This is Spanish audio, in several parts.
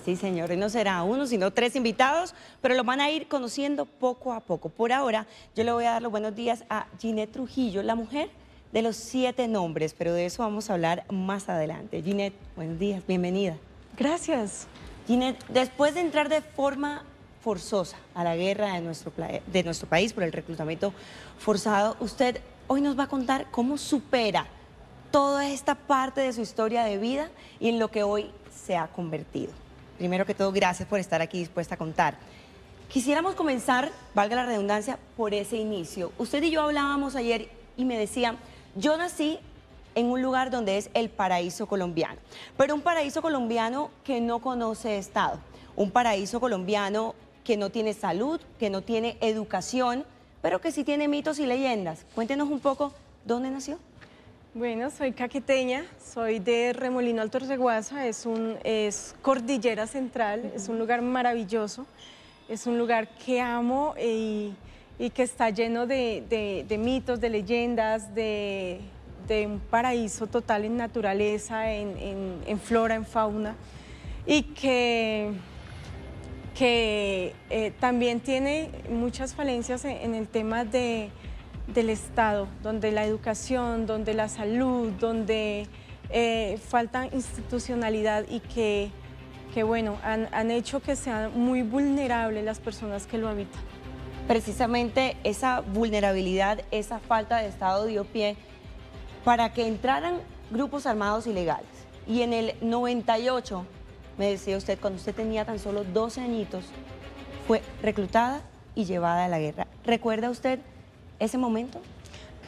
Sí, señor, y no será uno, sino tres invitados, pero lo van a ir conociendo poco a poco. Por ahora, yo le voy a dar los buenos días a Ginette Trujillo, la mujer de los 7 nombres, pero de eso vamos a hablar más adelante. Ginette, buenos días, bienvenida. Gracias. Ginette, después de entrar de forma forzosa a la guerra de nuestro país por el reclutamiento forzado, usted hoy nos va a contar cómo supera toda esta parte de su historia de vida y en lo que hoy se ha convertido. Primero que todo, gracias por estar aquí dispuesta a contar. Quisiéramos comenzar, valga la redundancia, por ese inicio. Usted y yo hablábamos ayer y me decía, yo nací en un lugar donde es el paraíso colombiano, pero un paraíso colombiano que no conoce Estado, un paraíso colombiano que no tiene salud, que no tiene educación, pero que sí tiene mitos y leyendas. Cuéntenos un poco, ¿dónde nació? Bueno, soy caqueteña, soy de Remolino Alto Orteguaza, es cordillera central, es un lugar maravilloso, es un lugar que amo y que está lleno de mitos, de leyendas, de un paraíso total en naturaleza, en flora, en fauna, y que también tiene muchas falencias en el tema del Estado, donde la educación, donde la salud, donde falta institucionalidad y que bueno, han hecho que sean muy vulnerables las personas que lo habitan. Precisamente esa vulnerabilidad, esa falta de Estado dio pie para que entraran grupos armados ilegales. Y en el 98, me decía usted, cuando usted tenía tan solo 12 añitos, fue reclutada y llevada a la guerra. ¿Recuerda usted ese momento?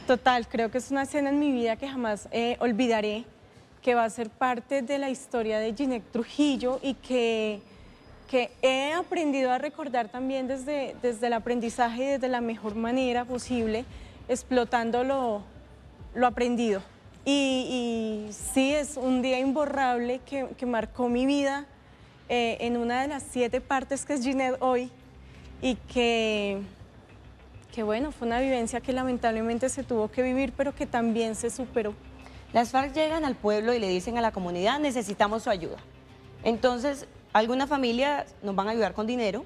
Total, creo que es una escena en mi vida que jamás olvidaré, que va a ser parte de la historia de Ginette Trujillo y que he aprendido a recordar también desde el aprendizaje y desde la mejor manera posible, explotando lo aprendido. Y sí, es un día imborrable que marcó mi vida en una de las 7 partes que es Ginette hoy y que bueno, fue una vivencia que lamentablemente se tuvo que vivir, pero que también se superó. Las FARC llegan al pueblo y le dicen a la comunidad, necesitamos su ayuda. Entonces, algunas familias nos van a ayudar con dinero,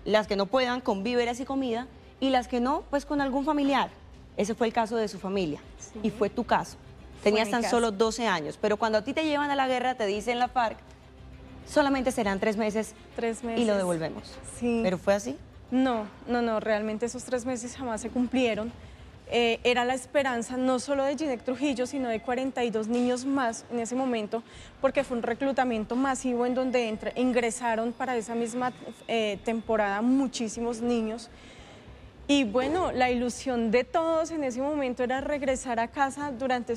las que no puedan con víveres y comida, y las que no, pues con algún familiar. Ese fue el caso de su familia, Sí. y fue tu caso. Tenías tan solo 12 años, pero cuando a ti te llevan a la guerra, te dicen la FARC, solamente serán 3 meses, 3 meses. y lo devolvemos. Sí. ¿Pero fue así? No, realmente esos 3 meses jamás se cumplieron. Era la esperanza no solo de Ginette Trujillo, sino de 42 niños más en ese momento, porque fue un reclutamiento masivo en donde ingresaron para esa misma temporada muchísimos niños. Y bueno, la ilusión de todos en ese momento era regresar a casa durante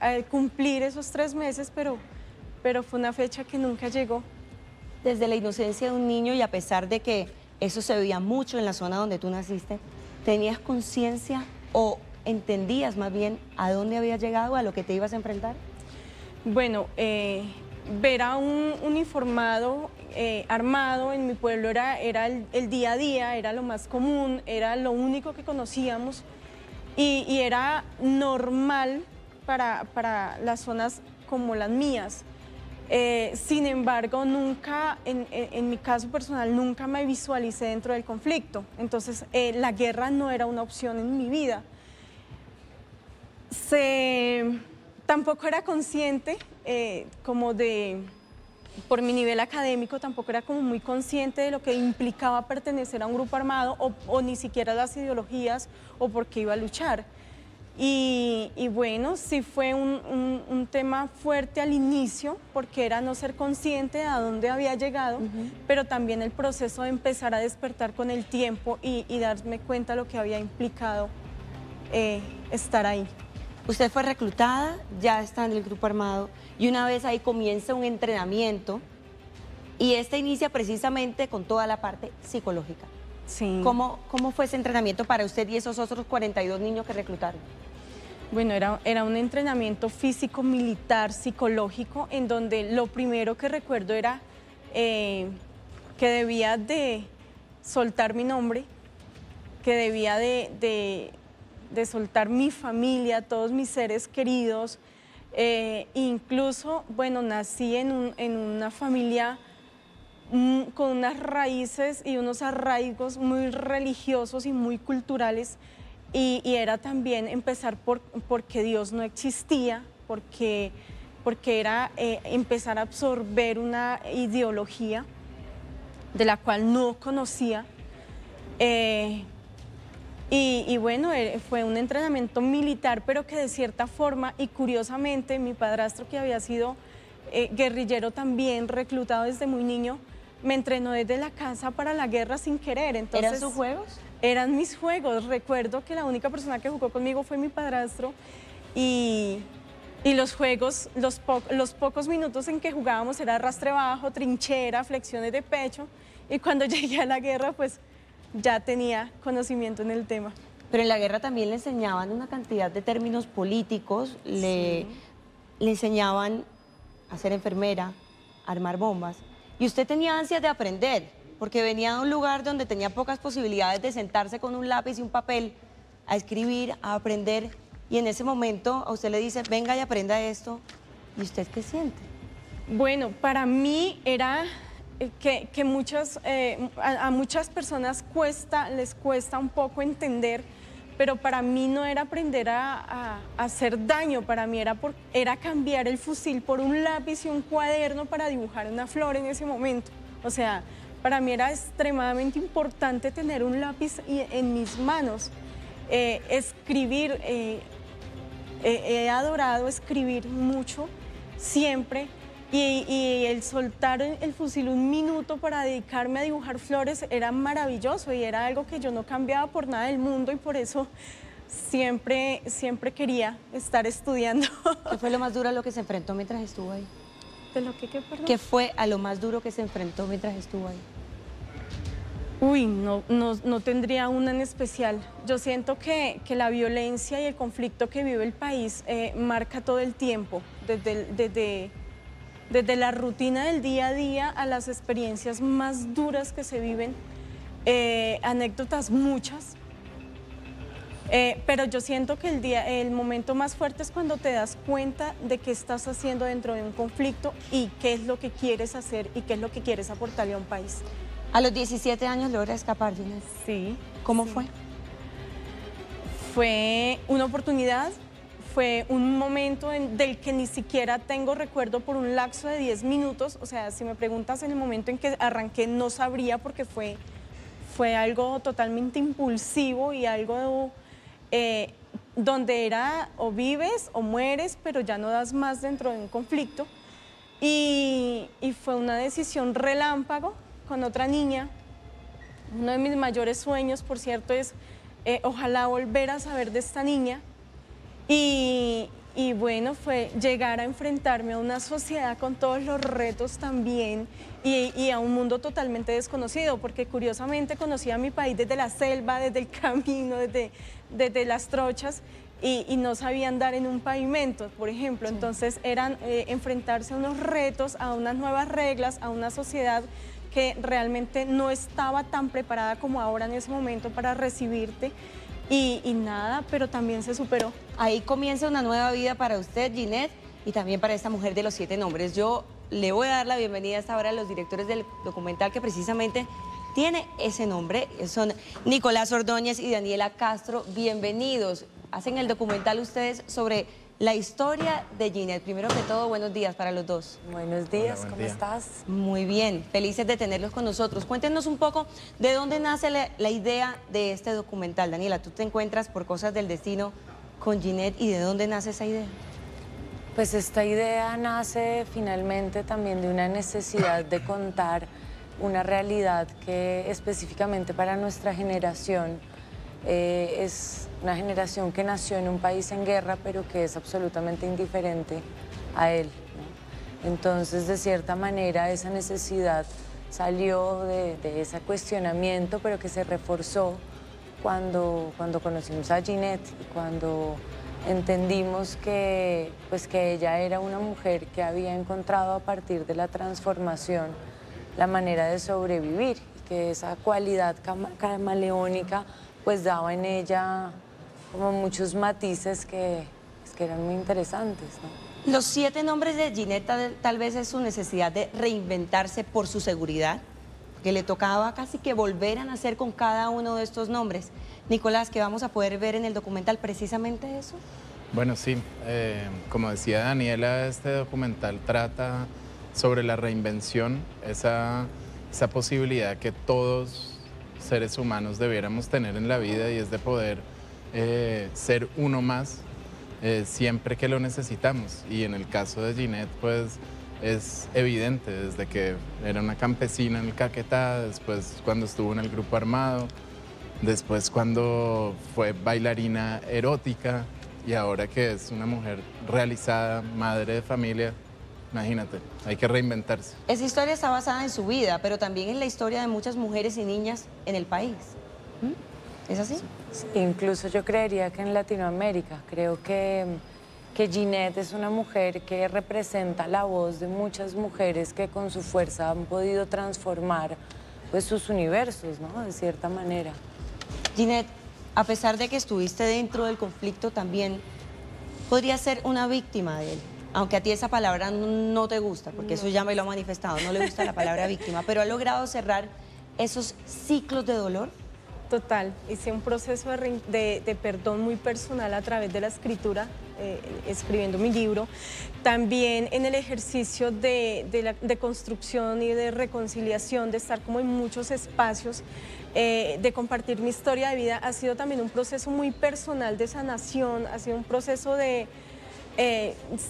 a cumplir esos 3 meses, pero fue una fecha que nunca llegó. Desde la inocencia de un niño y a pesar de que eso se veía mucho en la zona donde tú naciste, ¿tenías conciencia o entendías más bien a dónde habías llegado, a lo que te ibas a enfrentar? Bueno, ver a un uniformado armado en mi pueblo era el día a día, era lo más común, era lo único que conocíamos y era normal para las zonas como las mías. Sin embargo, nunca, en mi caso personal, nunca me visualicé dentro del conflicto. Entonces, la guerra no era una opción en mi vida. Tampoco era consciente, por mi nivel académico, tampoco era como muy consciente de lo que implicaba pertenecer a un grupo armado o ni siquiera las ideologías o por qué iba a luchar. Y bueno, sí fue un tema fuerte al inicio, porque era no ser consciente de a dónde había llegado, pero también el proceso de empezar a despertar con el tiempo y darme cuenta de lo que había implicado estar ahí. Usted fue reclutada, ya está en el grupo armado, y una vez ahí comienza un entrenamiento, y este inicia precisamente con toda la parte psicológica. Sí. ¿Cómo fue ese entrenamiento para usted y esos otros 42 niños que reclutaron? Bueno, era un entrenamiento físico, militar, psicológico, en donde lo primero que recuerdo era que debía de soltar mi nombre, que debía de soltar mi familia, todos mis seres queridos, Incluso, bueno, nací en una familia con unas raíces y unos arraigos muy religiosos y muy culturales, y era también empezar porque Dios no existía, porque era empezar a absorber una ideología de la cual no conocía. Y bueno, fue un entrenamiento militar, pero que de cierta forma, y curiosamente, mi padrastro, que había sido guerrillero también, reclutado desde muy niño, me entrenó desde la casa para la guerra sin querer. Entonces, ¿Eran sus juegos? Eran mis juegos. Recuerdo que la única persona que jugó conmigo fue mi padrastro, y los juegos, los pocos minutos en que jugábamos era arrastre bajo, trinchera, flexiones de pecho, y cuando llegué a la guerra, pues ya tenía conocimiento en el tema. Pero en la guerra también le enseñaban una cantidad de términos políticos, le enseñaban a ser enfermera, a armar bombas. Y usted tenía ansias de aprender, porque venía de un lugar donde tenía pocas posibilidades de sentarse con un lápiz y un papel a escribir, a aprender. Y en ese momento a usted le dice, venga y aprenda esto. ¿Y usted qué siente? Bueno, para mí era que a muchas personas les cuesta un poco entender, pero para mí no era aprender a hacer daño, para mí era cambiar el fusil por un lápiz y un cuaderno para dibujar una flor en ese momento. O sea, para mí era extremadamente importante tener un lápiz en mis manos, escribir. He adorado escribir mucho, siempre. Y el soltar el fusil un minuto para dedicarme a dibujar flores era maravilloso y era algo que yo no cambiaba por nada del mundo, y por eso siempre quería estar estudiando. ¿Qué fue lo más duro a lo que se enfrentó mientras estuvo ahí? ¿De lo que qué, perdón? ¿Qué fue a lo más duro que se enfrentó mientras estuvo ahí? Uy, no tendría una en especial. Yo siento que la violencia y el conflicto que vive el país marca todo el tiempo, desde la rutina del día a día a las experiencias más duras que se viven, anécdotas muchas, pero yo siento que el momento más fuerte es cuando te das cuenta de qué estás haciendo dentro de un conflicto y qué es lo que quieres hacer y qué es lo que quieres aportarle a un país. A los 17 años logra escapar, Ginette. Sí. ¿Cómo sí. fue? Fue una oportunidad. Fue un momento del que ni siquiera tengo recuerdo por un lapso de 10 minutos. O sea, si me preguntas en el momento en que arranqué, no sabría, porque fue algo totalmente impulsivo y algo donde era o vives o mueres, pero ya no das más dentro de un conflicto. Y fue una decisión relámpago con otra niña. Uno de mis mayores sueños, por cierto, es ojalá volver a saber de esta niña. Y bueno, fue llegar a enfrentarme a una sociedad con todos los retos también, y a un mundo totalmente desconocido, porque curiosamente conocí a mi país desde la selva, desde el camino, desde las trochas, y no sabía andar en un pavimento, por ejemplo. Sí. Entonces eran enfrentarse a unos retos, a unas nuevas reglas, a una sociedad que realmente no estaba tan preparada como ahora en ese momento para recibirte. Y nada, pero también se superó. Ahí comienza una nueva vida para usted, Ginette, y también para esta mujer de los 7 nombres. Yo le voy a dar la bienvenida a esta hora a los directores del documental que precisamente tiene ese nombre. Son Nicolás Ordóñez y Daniela Castro. Bienvenidos. Hacen el documental ustedes sobre la historia de Ginette. Primero que todo, buenos días para los dos. Buenos días, ¿cómo estás? Muy bien, felices de tenerlos con nosotros. Cuéntenos un poco de dónde nace la idea de este documental. Daniela, tú te encuentras por cosas del destino con Ginette, ¿y de dónde nace esa idea? Pues esta idea nace finalmente también de una necesidad de contar una realidad que específicamente para nuestra generación es una generación que nació en un país en guerra, pero que es absolutamente indiferente a él, ¿no? Entonces, de cierta manera, esa necesidad salió de ese cuestionamiento, pero que se reforzó cuando conocimos a Ginette y cuando entendimos que ella era una mujer que había encontrado a partir de la transformación la manera de sobrevivir, y que esa cualidad camaleónica pues daba en ella como muchos matices que eran muy interesantes, ¿no? Los 7 nombres de Ginette tal vez es su necesidad de reinventarse por su seguridad, que le tocaba casi que volver a nacer con cada uno de estos nombres. Nicolás, ¿qué vamos a poder ver en el documental precisamente eso? Bueno, sí, como decía Daniela, este documental trata sobre la reinvención, esa posibilidad que todos seres humanos debiéramos tener en la vida, y es de poder ser uno más siempre que lo necesitamos. Y en el caso de Ginette, pues es evidente, desde que era una campesina en el Caquetá, después cuando estuvo en el grupo armado, después cuando fue bailarina erótica, y ahora que es una mujer realizada, madre de familia. Imagínate, hay que reinventarse. Esa historia está basada en su vida, pero también en la historia de muchas mujeres y niñas en el país. ¿Es así? Incluso yo creería que en Latinoamérica, creo que Ginette es una mujer que representa la voz de muchas mujeres que con su fuerza han podido transformar pues, sus universos, ¿no? De cierta manera. Ginette, a pesar de que estuviste dentro del conflicto, también podrías ser una víctima de él. Aunque a ti esa palabra no te gusta, porque eso ya me lo ha manifestado, no le gusta la palabra víctima, pero ¿ha logrado cerrar esos ciclos de dolor? Total, hice un proceso de perdón muy personal a través de la escritura, escribiendo mi libro. También en el ejercicio de construcción y de reconciliación, de estar como en muchos espacios, de compartir mi historia de vida, ha sido también un proceso muy personal de sanación, ha sido un proceso de...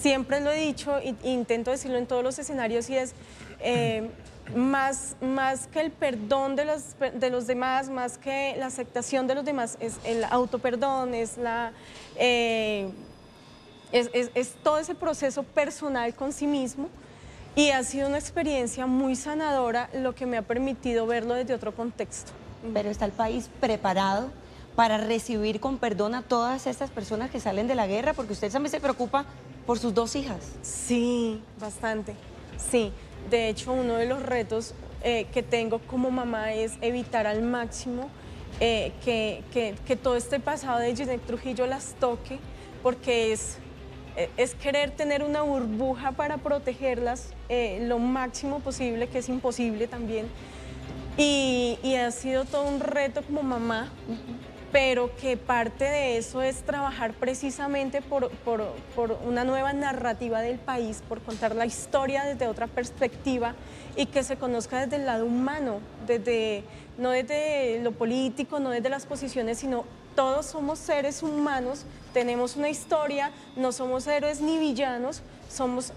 siempre lo he dicho e intento decirlo en todos los escenarios, y es más que el perdón de los demás, más que la aceptación de los demás, es el autoperdón, es todo ese proceso personal con sí mismo, y ha sido una experiencia muy sanadora, lo que me ha permitido verlo desde otro contexto. Pero ¿está el país preparado para recibir con perdón a todas estas personas que salen de la guerra? Porque usted también se preocupa por sus 2 hijas. Sí, bastante, sí. De hecho, uno de los retos que tengo como mamá es evitar al máximo que todo este pasado de Ginette Trujillo las toque, porque es querer tener una burbuja para protegerlas lo máximo posible, que es imposible también. Y ha sido todo un reto como mamá, pero que parte de eso es trabajar precisamente por una nueva narrativa del país, por contar la historia desde otra perspectiva y que se conozca desde el lado humano, no desde lo político, no desde las posiciones, sino todos somos seres humanos, tenemos una historia, no somos héroes ni villanos,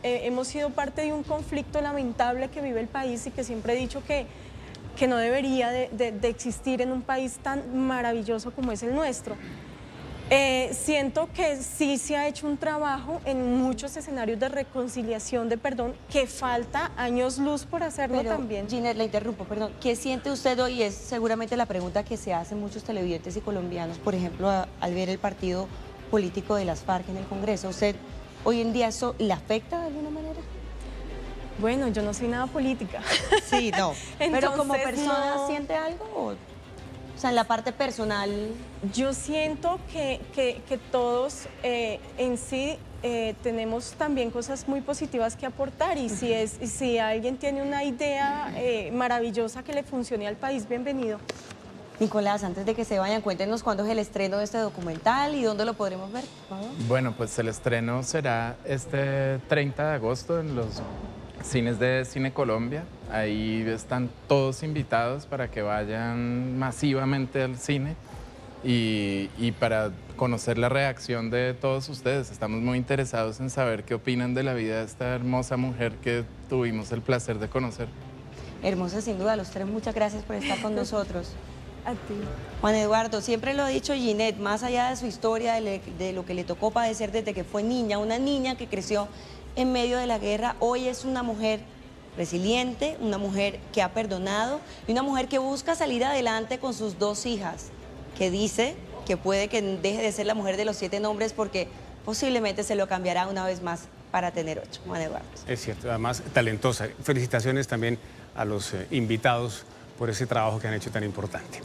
hemos sido parte de un conflicto lamentable que vive el país, y que siempre he dicho que no debería de existir en un país tan maravilloso como es el nuestro. Siento que sí se ha hecho un trabajo en muchos escenarios de reconciliación, de perdón, que falta años luz por hacerlo. Pero, también. Ginette, la interrumpo, perdón. ¿Qué siente usted hoy? Es seguramente la pregunta que se hacen muchos televidentes y colombianos, por ejemplo, al ver el partido político de las FARC en el Congreso. ¿Usted hoy en día eso le afecta de alguna manera? Bueno, yo no soy nada política. Sí, no. Pero como Entonces, persona, no. ¿siente algo? O sea, en la parte personal. Yo siento que todos en sí tenemos también cosas muy positivas que aportar, y si alguien tiene una idea maravillosa que le funcione al país, bienvenido. Nicolás, antes de que se vayan, cuéntenos cuándo es el estreno de este documental y dónde lo podremos ver, por favor. Bueno, pues el estreno será este 30 de agosto en los cines de Cine Colombia. Ahí están todos invitados para que vayan masivamente al cine y para conocer la reacción de todos ustedes. Estamos muy interesados en saber qué opinan de la vida de esta hermosa mujer que tuvimos el placer de conocer. Hermosa, sin duda, los tres, muchas gracias por estar con nosotros. A ti. Juan Eduardo, siempre lo ha dicho Ginette, más allá de su historia, de lo que le tocó padecer desde que fue niña, una niña que creció en medio de la guerra, hoy es una mujer resiliente, una mujer que ha perdonado y una mujer que busca salir adelante con sus 2 hijas, que dice que puede que deje de ser la mujer de los 7 nombres porque posiblemente se lo cambiará una vez más para tener 8. Juan Eduardo. Es cierto, además talentosa. Felicitaciones también a los invitados por ese trabajo que han hecho tan importante.